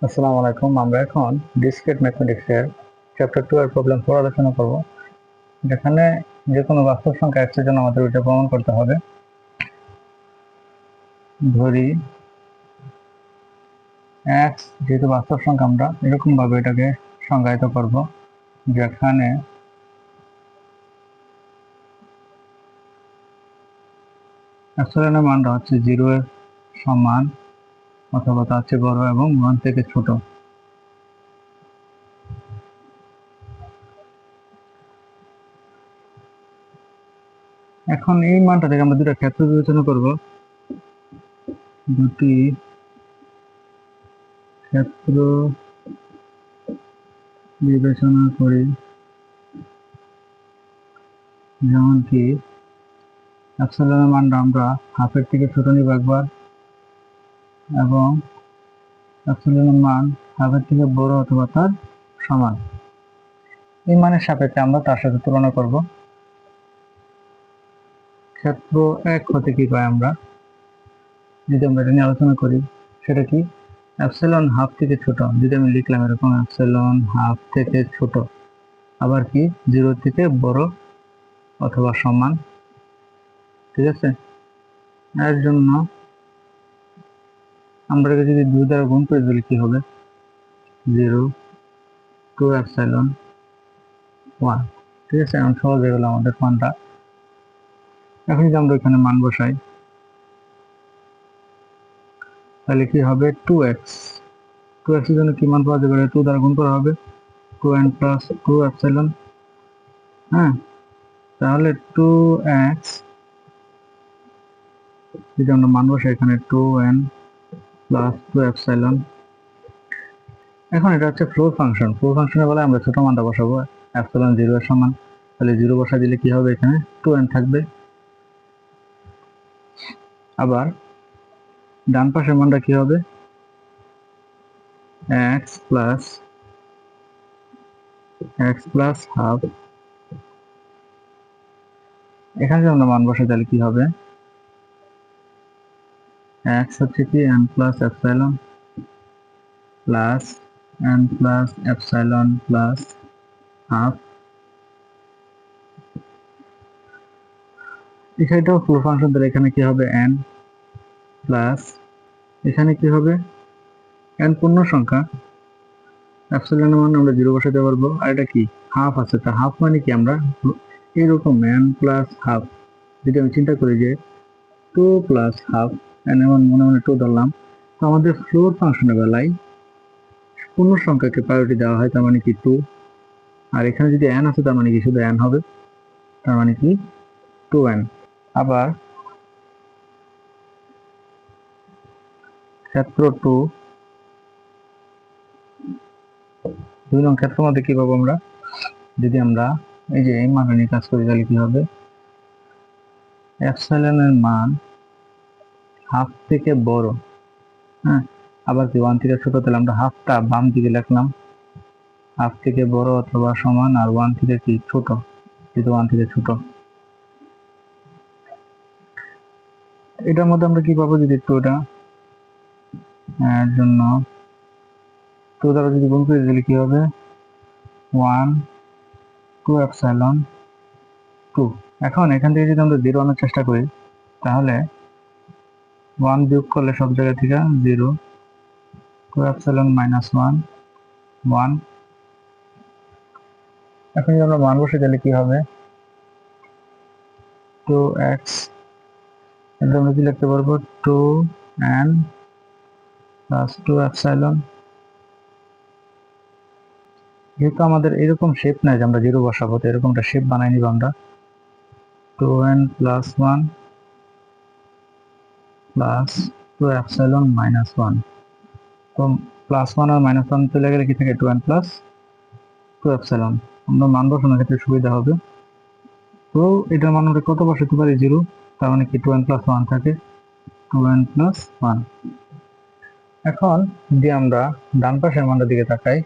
আসসালামু আলাইকুম। আমরা এখন ডিসক্রিট ম্যাথমেটিক্সের চ্যাপ্টার 2 এর প্রবলেম 4 আলোচনা করব, যেখানে যে কোনো বাস্তব সংখ্যা x এর জন্য আমাদের এটা প্রমাণ করতে হবে। ধরি x যেহেতু বাস্তব সংখ্যা, আমরা এরকম ভাবে এটাকে সংজ্ঞায়িত করব, যেখানে এর মানটা হচ্ছে 0 এর সমান অথবা তার চেয়ে বড় এবং 1 থেকে ছোট। এখন এই মানটা থেকে আমরা দুটো ক্ষেত্র বিবেচনা করব, দুটি ক্ষেত্র বিবেচনা করি, যেমন কি এর মানটা আমরা হাফের থেকে ছোট নিব একবার, এবং এর মান হাফের থেকে বড় অথবা তার সমান। এই মানের সাপেক্ষে আমরা তার সাথে তুলনা করব। ক্ষেত্র 1 হতে কি পাই আমরা, যদি আমরা এটা নিয়ে আলোচনা করি, সেটা কি এপসিলন হাফ থেকে ছোট। যদি আমি লিখলাম এরকম এপসিলন হাফ থেকে ছোট, আবার কি 0 থেকে বড় অথবা সমান। ঠিক আছে, এর জন্য আমরা যদি 2 দ্বারা গুণ করে দিলে কি হবে, 0 টু এপসিলন 1। ঠিক আছে, এখন সহজ হয়ে গেল আমাদের মানটা। এখন যদি আমরা এখানে মান বসাই, তাহলে কি হবে 2x। 2x এর জন্য কি মান পাওয়া যাবে, 2 দ্বারা গুণ করা হবে, 2n প্লাস 2 এপসিলন। হ্যাঁ, তাহলে 2x যদি আমরা মান বসাই এখানে 2n প্লাস 2 এপসিলন। এখন এটা হচ্ছে ফ্লোর ফাংশন। ফ্লোর ফাংশনের বেলায় আমরা ছোট মানটা বসাবো, এপসিলন 0 এর সমান। তাহলে 0 বসাই দিলে কি হবে, এখানে 2n থাকবে। আবার ডান পাশের মানটা কি হবে, x প্লাস হাফ। এখানে যদি আমরা মান বসাই তাহলে কি হবে, x হচ্ছে কি n plus epsilon plus n plus epsilon plus half. এটাও ফ্লোর ফাংশন, তাহলে এখানে কি হবে n প্লাস, এখানে কি হবে n পূর্ণ সংখ্যা, এপসিলনের মান আমরা 0 বসাতে পারবো। আর এটা কি হাফ আছে, তা হাফ মানে কি আমরা এইরকম n প্লাস হাফ। যদি আমি চিন্তা করি যে 2 প্লাস হাফ, n এমন মনে মনে 2 ধরলাম, তো আমাদের ফ্লোর ফাংশনের বেলায় পূর্ণ সংখ্যাকে প্রায়োরিটি দেওয়া হয়, তার মানে কি 2। আর এখানে যদি n আছে, তার মানে কি শুধু n হবে, তার মানে কি 2n। আবার ক্ষেত্র 2 নং ক্ষেত্রের মধ্যে কি পাবো আমরা, যদি আমরা এই যে এই মানটা নিয়ে কাজ করি, তাহলে কি হবে, এপসিলনের মান হাফ থেকে বড়। হ্যাঁ, আবার কি 1 থেকে ছোট, তাহলে আমরা হাফটা বাম দিকে লিখলাম, হাফ থেকে বড় অথবা সমান, আর 1 থেকে কি ছোট, যেহেতু 1 থেকে ছোট। এটার মধ্যে আমরা কি পাবো, যদি একটু এটা এর জন্য 2 দ্বারা যদি গুণ করে দিলে কি হবে, 1 2 এপসিলন 2। এখন এখান থেকে যদি আমরা 0 আনার চেষ্টা করি, তাহলে 1 বিয়োগ করলে সব জায়গা থেকে 0, 2 এপসিলন মাইনাস 1 1। এখন যদি আমরা মান বসে দিলে কি হবে, 2x। এটা আমরা কি লিখতে পারবো, 2n প্লাস 2 এপসিলন। যেহেতু আমাদের এরকম শেপ নাই যে আমরা 0 বসাবো, তো এরকমটা শেপ বানাই নিব আমরা, 2n plus 1 plus 2 epsilon minus 1। তো প্লাস 1 আর মাইনাস 1 চলে গেলে কি থাকে, 2n প্লাস 2 এপসিলন। আমরা মান বসানোর ক্ষেত্রে সুবিধা হবে। তো এটার মান আমরা কত বসাতে পারি, 0, তার মানে কি 2n প্লাস 1 থাকে, 2n প্লাস 1। এখন যদি আমরা ডান পাশের মানটার দিকে তাকাই,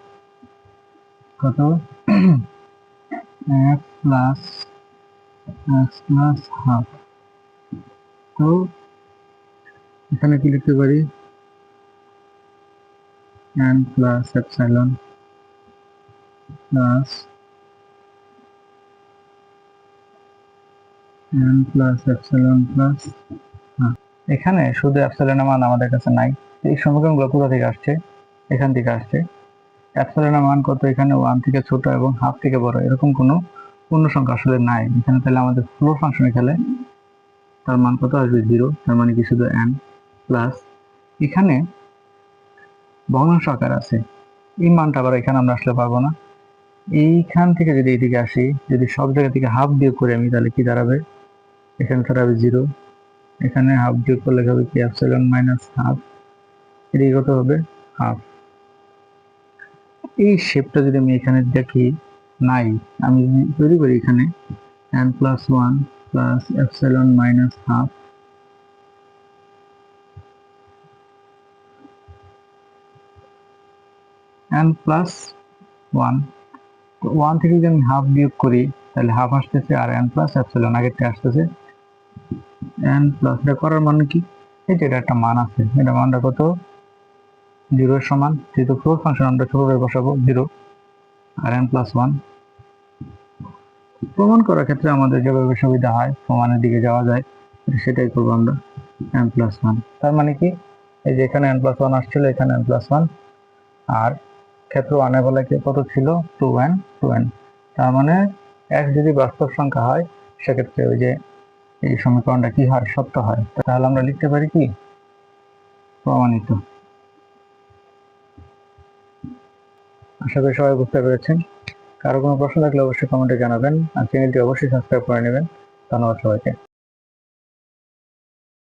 কত, x প্লাস হাফ। তো এখানে কি লিখতে পারি, n plus epsilon plus n plus epsilon plus এখানে শুধু এপসাইলনের মান আমাদের কাছে নাই। এই সমীকরণগুলো কোথা থেকে আসছে? এখান থেকে আসছে। এপসাইলনের মান কত? এখানে 1 থেকে ছোট এবং হাফ থেকে বড়, এরকম কোনো পূর্ণ সংখ্যা আসলে নাই এখানে। তাহলে আমাদের ফ্লোর ফাংশনে খেলে তার মান কত আসবে? 0। তার মানে কি শুধু n প্লাস এখানে ভগ্নাংশ আকার আছে, এই মানটা আবার এখানে আমরা আসলে পারবো না। এইখান থেকে যদি এইদিকে আসি, যদি সব জায়গা থেকে হাফ বিয়োগ করে আমি, তাহলে কি দাঁড়াবে? এখানে দাঁড়াবে 0। এখানে হাফ বিয়োগ করলে হবে কি? Epsilon minus half. এদিকে কত হবে? হাফ। এই শেপটা যদি আমি এখানে দেখি, নাই, আমি তৈরি করি এখানে n plus 1 plus epsilon minus half n plus 1, 1 থেকে যদি আমি হাফ বিয়োগ করি তাহলে হাফ আসতেছে, আর n plus epsilon আগেরটা আসতেছে n plus। এটা করার মানে কি? এই যে এটা একটা মান আছে, এটা মানটা কত? 0 এর সমান। যেহেতু ফ্লোর ফাংশন আমরা ছোট করে বসাবো 0 আর n plus 1। প্রমাণ করার ক্ষেত্রে আমাদের যেভাবে সুবিধা হয়, প্রমাণের দিকে যাওয়া যায়, সেটাই করবো আমরা। n plus 1 তার মানে কি? এই যে এখানে n plus 1 আসছিল, এখানে n plus 1, আর ক্ষেত্র 1 এ বলে কত ছিল? 2n 2n। তার মানে x যদি বাস্তব সংখ্যা হয়, সেক্ষেত্রে ওই যে এই সমীকরণটা কি হয়? সত্য হয়। তাহলে আমরা লিখতে পারি কি? প্রমাণিত। আশা করি সবাই বুঝতে পেরেছেন। কারো কোনো প্রশ্ন থাকলে অবশ্যই কমেন্টে জানাবেন, আর চ্যানেলটি অবশ্যই সাবস্ক্রাইব করে নেবেন। ধন্যবাদ সবাইকে।